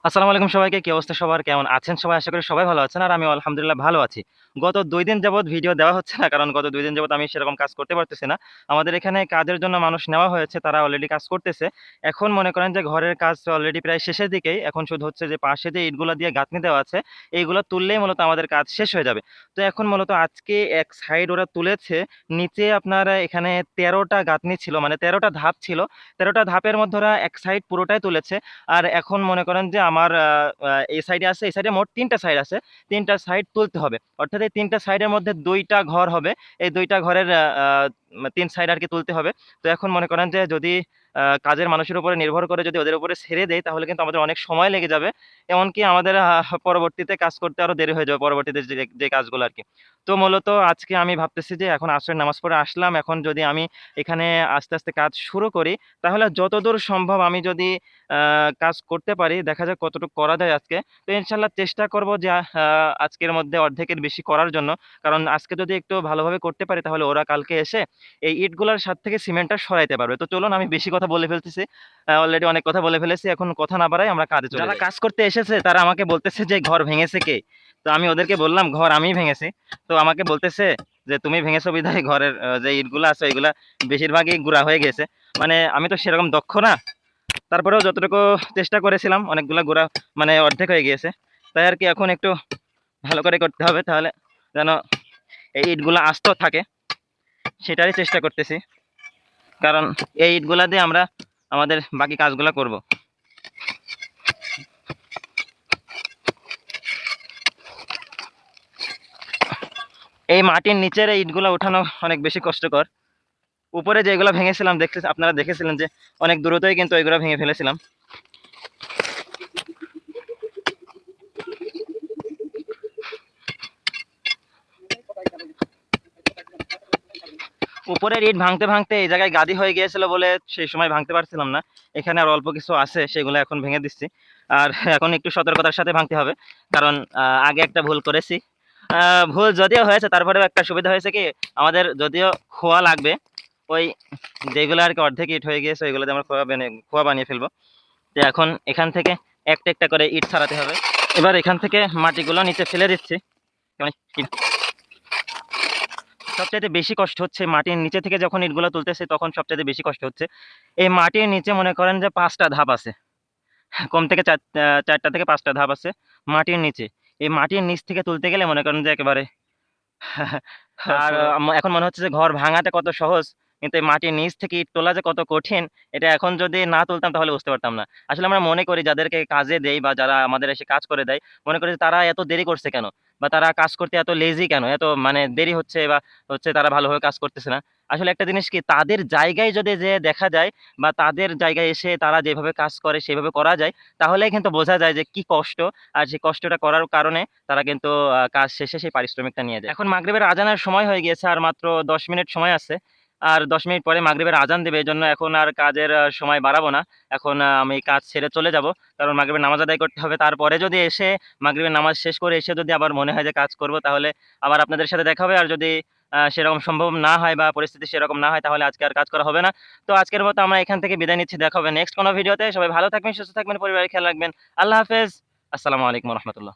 আসসালামু আলাইকুম সবাইকে। কি অবস্থা সবার? কেমন আছেন সবাই? আশা করি সবাই ভালো আছেন। আর আমিও আলহামদুলিল্লাহ ভালো আছি। গত ২ দিন যাবৎ ভিডিও দেওয়া হচ্ছে না। কারণ গত ২ দিন যাবৎ আমি সেরকম কাজ করতে পারতেছি না। আমাদের এখানে কাজের জন্য মানুষ নেওয়া হয়েছে। তারা অলরেডি কাজ করতেছে। এখন মনে করেন যে ঘরের কাজ অলরেডি প্রায় শেষের দিকেই। এখন শুধু হচ্ছে যে পাশে যে ইটগুলা দিয়ে গাঁথনি দেওয়া আছে, এইগুলা তুললেই মূলত আমাদের কাজ শেষ হয়ে যাবে। তো এখন মূলত আজকে এক সাইড ওরা তুলেছে। নিচে আপনার এখানে ১৩ টা গাঁথনি ছিল। মানে ১৩ টা ধাপ ছিল। ১৩ টা ধাপের মধ্যে ওরা এক সাইড পুরোটাই তুলেছে। আর এখন মনে করেন যে আমার এই সাইডে আছে, এই সাইডে মোট ৩ টা সাইড আছে। ৩ টা সাইড তুলতে হবে। অর্থাৎ এই ৩ টা সাইডের মধ্যে ২ টা ঘর হবে। এই ২ টা ঘরের ৩ সাইড আরকি তুলতে হবে। তো এখন মনে করেন যে যদি কাজের মানুষের উপরে নির্ভর করে যদি ওদের উপরে ছেড়ে দেই তাহলে কিন্তু আমাদের অনেক সময় লেগে যাবে। এমনকি আমাদের পরবর্তীতে কাজ করতে আরো দেরি হয়ে যাবে পরবর্তীতে যে কাজগুলো আরকি। তো মূলত আজকে আমি ভাবতেছি যে এখন আসরের নামাজ পড়ে আসলাম। এখন যদি আমি এখানে আস্তে, আস্তে কাজ শুরু করি তাহলে যতদূর সম্ভব আমি যদি আ কাজ করতে পারি। দেখা যাক কতটুকু করা যায় আজকে। তো ইনশাআল্লাহ চেষ্টা করব যে আজকের মধ্যে অর্ধেকের বেশি করার জন্য। কারণ আজকে যদি একটু ভালোভাবে করতে পারি তাহলে ওরা কালকে এসে এই ইটগুলার সাথে থেকে সিমেন্টটা সরাইতে পারবে। তো চলুন আমি বেশি কথা বলে ফেলতেছি। অলরেডি অনেক কথা বলে ফেলেছি। এখন কথা না বাড়াই আমরা কাজে চলে যাই। যারা কাজ করতে এসেছে তারা আমাকে বলতেছে যে ঘর ভেঙেছে কে? তো আমি ওদেরকে বললাম ঘর আমিই ভেঙেছি। তো আমাকে বলতেছে যে তুমি ভেঙেছো বিধায় ঘরের যে ইটগুলা আছে এগুলা বেশিরভাগই গুঁড়া হয়ে গেছে। মানে আমি তো সেরকম দক্ষ না। তারপরেও যতটুকু চেষ্টা করেছিলাম অনেকগুলা গোড়া মানে অর্ধেক হয়ে গিয়েছে। তাই আরকি এখন একটু ভালো করে করতে হবে তাহলে যেন এই ইটগুলা আস্ত থাকে সেটারই চেষ্টা করতেছি। কারণ এই ইটগুলা দিয়ে আমরা আমাদের বাকি কাজগুলা করব। এই মাটির নিচের এই ইটগুলা উঠানো অনেক বেশি কষ্টকর। উপরে যেগুলা ভেঙেছিলাম আপনারা দেখেছিলেন যে অনেক দ্রুতই কিন্তু এগুলা ভেঙে ফেলেছিলাম। উপরের ইট ভাঙতে, ভাঙতে এই জায়গায় গাদি হয়ে গিয়েছিল বলে সেই সময় ভাঙতে পারছিলাম না। এখানে আর অল্প কিছু আছে সেগুলো এখন ভেঙে দিচ্ছি। আর এখন একটু সতর্কতার সাথে ভাঙতে হবে। কারণ আগে একটা ভুল করেছি। ভুল যদিও হয়েছে তারপরেও একটা সুবিধা হয়েছে কি আমাদের যদিও খোয়া লাগবে, ওই যেগুলো আরকি অর্ধেক ইট হয়ে গিয়েছে ওইগুলো দিয়ে আমরা খোয়া বানিয়ে ফেলবো। তো এখন এখান থেকে একটা, একটা করে ইট ছাড়াতে হবে। এবার এখান থেকে মাটিগুলো নিচে ফেলে দিচ্ছি। কারণ সবচাইতে বেশি কষ্ট হচ্ছে মাটির নিচে থেকে যখন ইটগুলো তুলতেছি তখন সবচাইতে বেশি কষ্ট হচ্ছে। এই মাটির নিচে মনে করেন যে ৫ টা ধাপ আছে। কম থেকে ৪ টা থেকে ৫ টা ধাপ আছে মাটির নিচে। এই মাটির নিচ থেকে তুলতে গেলে মনে করেন যে একেবারে আর এখন মনে হচ্ছে যে ঘর ভাঙাটা কত সহজ, কিন্তু এই মাটির নিচ থেকে ইট তোলা যে কত কঠিন, এটা এখন যদি না তুলতাম তাহলে বুঝতে পারতাম না। আসলে আমরা মনে করি যাদেরকে কাজে দেই বা যারা আমাদের এসে কাজ করে দেয়, মনে করি যে তারা এত দেরি করছে কেন? বা তারা কাজ করতে এত লেজি কেন? এত মানে দেরি হচ্ছে বা হচ্ছে তারা ভালোভাবে কাজ করতেছে না। আসলে একটা জিনিস কি তাদের জায়গায় যদি যেয়ে দেখা যায় বা তাদের জায়গায় এসে তারা যেভাবে কাজ করে সেভাবে করা যায়, তাহলেই কিন্তু বোঝা যায় যে কি কষ্ট। আর সেই কষ্টটা করার কারণে তারা কিন্তু কাজ শেষে সেই পারিশ্রমিকটা নিয়ে যায়। এখন মাগরিবের আজানের সময় হয়ে গিয়েছে আর মাত্র ১০ মিনিট সময় আছে। আর ১০ মিনিট পরে মাগরিবের আজান দিবে। এজন্য এখন আর কাজের সময় বাড়াবো না। এখন আমি কাজ ছেড়ে চলে যাবো। কারণ মাগরিবের নামাজ আদায় করতে হবে। তারপরে যদি এসে মাগরিবের নামাজ শেষ করে এসে যদি আবার মনে হয় যে কাজ করব তাহলে আবার আপনাদের সাথে দেখা হবে। আর যদি সেরকম সম্ভব না হয় বা পরিস্থিতি সেরকম না হয় তাহলে আজকে আর কাজ করা হবে না। তো আজকের মতো আমরা এখান থেকে বিদায় নিচ্ছি। দেখা হবে নেক্সট কোনো ভিডিওতে। সবাই ভালো থাকবেন, সুস্থ থাকবেন, পরিবারের খেয়াল রাখবেন। আল্লাহ হাফেজ। আসসালামু আলাইকুম ওয়া রাহমাতুল্লাহ।